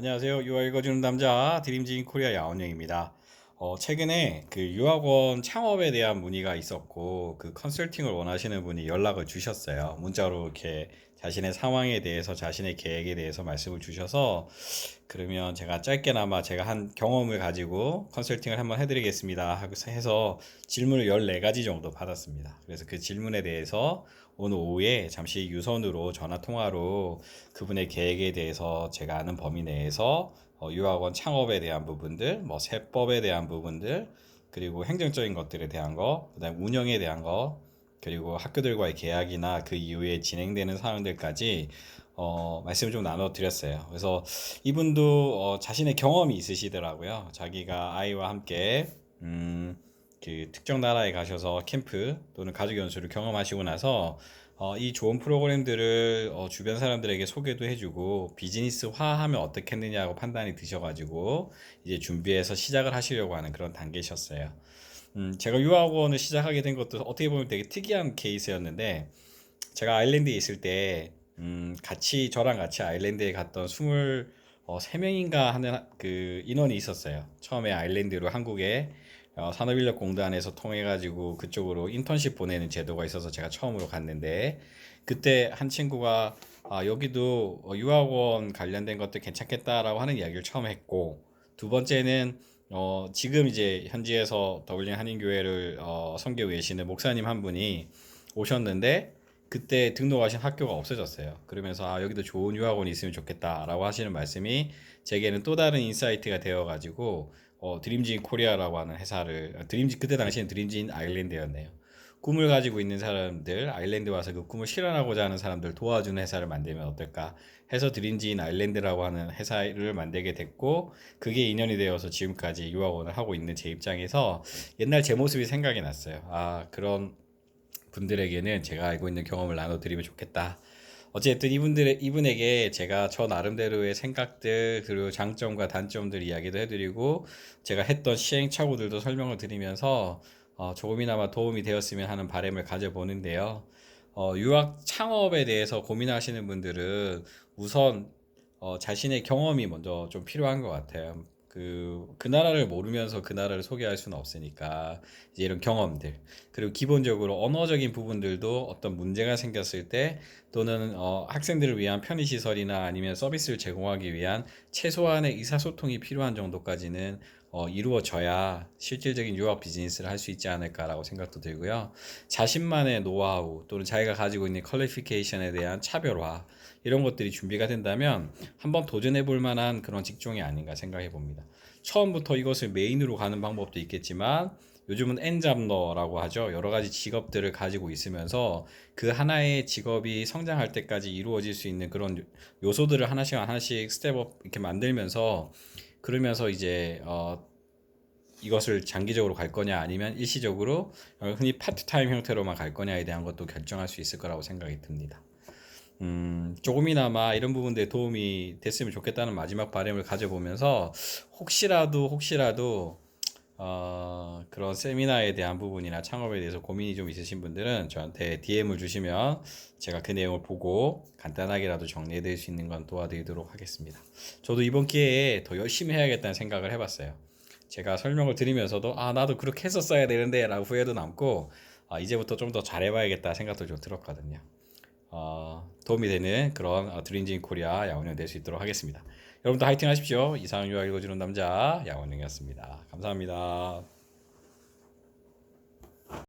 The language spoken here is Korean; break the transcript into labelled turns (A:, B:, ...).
A: 안녕하세요. 유아 읽어주는 남자 드림진 코리아 야원영입니다. 최근에 그 유학원 창업에 대한 문의가 있었고 그 컨설팅을 원하시는 분이 연락을 주셨어요. 문자로 이렇게 자신의 상황에 대해서 자신의 계획에 대해서 말씀을 주셔서 그러면 제가 짧게나마 제가 한 경험을 가지고 컨설팅을 한번 해드리겠습니다 하고 해서 질문을 14가지 정도 받았습니다. 그래서 그 질문에 대해서 오늘 오후에 잠시 유선으로 전화 통화로 그분의 계획에 대해서 제가 아는 범위 내에서 유학원 창업에 대한 부분들, 뭐 세법에 대한 부분들, 그리고 행정적인 것들에 대한 거, 그다음 운영에 대한 거, 그리고 학교들과의 계약이나 그 이후에 진행되는 사항들까지 말씀을 좀 나눠드렸어요. 그래서 이분도 자신의 경험이 있으시더라고요. 자기가 아이와 함께 그 특정 나라에 가셔서 캠프 또는 가족 연수를 경험하시고 나서 이 좋은 프로그램들을 주변 사람들에게 소개도 해주고 비즈니스화하면 어떻겠느냐고 판단이 드셔가지고 이제 준비해서 시작을 하시려고 하는 그런 단계셨어요. 제가 유학원을 시작하게 된 것도 어떻게 보면 되게 특이한 케이스였는데 제가 아일랜드에 있을 때 저랑 같이 아일랜드에 갔던 23명인가 하는 그 인원이 있었어요. 처음에 아일랜드로 한국에 산업인력공단에서 통해가지고 그쪽으로 인턴십 보내는 제도가 있어서 제가 처음으로 갔는데 그때 한 친구가 여기도 유학원 관련된 것도 괜찮겠다라고 하는 이야기를 처음 했고, 두 번째는 지금 이제 현지에서 더블린 한인교회를 섬기고 계시는 목사님 한 분이 오셨는데 그때 등록하신 학교가 없어졌어요. 그러면서 여기도 좋은 유학원이 있으면 좋겠다라고 하시는 말씀이 제게는 또 다른 인사이트가 되어가지고 드림진 코리아라고 하는 회사를 드림진 그때 당시엔 드림진 아일랜드였네요. 꿈을 가지고 있는 사람들, 아일랜드 와서 그 꿈을 실현하고자 하는 사람들 도와주는 회사를 만들면 어떨까 해서 드림진 아일랜드라고 하는 회사를 만들게 됐고, 그게 인연이 되어서 지금까지 유학원을 하고 있는 제 입장에서 옛날 제 모습이 생각이 났어요. 그런 분들에게는 제가 알고 있는 경험을 나눠드리면 좋겠다. 어쨌든 이분에게 제가 저 나름대로의 생각들 그리고 장점과 단점들 이야기도 해드리고 제가 했던 시행착오들도 설명을 드리면서 조금이나마 도움이 되었으면 하는 바람을 가져보는데요. 유학 창업에 대해서 고민하시는 분들은 우선 자신의 경험이 먼저 좀 필요한 것 같아요. 그 나라를 모르면서 그 나라를 소개할 수는 없으니까 이제 이런 경험들, 그리고 기본적으로 언어적인 부분들도 어떤 문제가 생겼을 때 또는 학생들을 위한 편의시설이나 아니면 서비스를 제공하기 위한 최소한의 의사소통이 필요한 정도까지는 이루어져야 실질적인 유학 비즈니스를 할 수 있지 않을까라고 생각도 들고요. 자신만의 노하우 또는 자기가 가지고 있는 퀄리피케이션에 대한 차별화, 이런 것들이 준비가 된다면 한번 도전해 볼 만한 그런 직종이 아닌가 생각해 봅니다. 처음부터 이것을 메인으로 가는 방법도 있겠지만 요즘은 엔잡러라고 하죠. 여러 가지 직업들을 가지고 있으면서 그 하나의 직업이 성장할 때까지 이루어질 수 있는 그런 요소들을 하나씩 하나씩 스텝업 이렇게 만들면서, 그러면서 이제 이것을 장기적으로 갈 거냐 아니면 일시적으로 흔히 파트타임 형태로만 갈 거냐에 대한 것도 결정할 수 있을 거라고 생각이 듭니다. 조금이나마 이런 부분들에 도움이 됐으면 좋겠다는 마지막 바람을 가져보면서 혹시라도 그런 세미나에 대한 부분이나 창업에 대해서 고민이 좀 있으신 분들은 저한테 DM을 주시면 제가 그 내용을 보고 간단하게라도 정리해 드릴 수 있는 건 도와드리도록 하겠습니다. 저도 이번 기회에 더 열심히 해야겠다는 생각을 해봤어요. 제가 설명을 드리면서도 나도 그렇게 했었어야 되는데 라고 후회도 남고, 이제부터 좀 더 잘해봐야겠다 생각도 좀 들었거든요. 도움이 되는 그런 드림진 코리아 야원영 될 수 있도록 하겠습니다. 여러분도 화이팅 하십시오. 이상 유학 읽어주는 남자 야원영이었습니다. 감사합니다.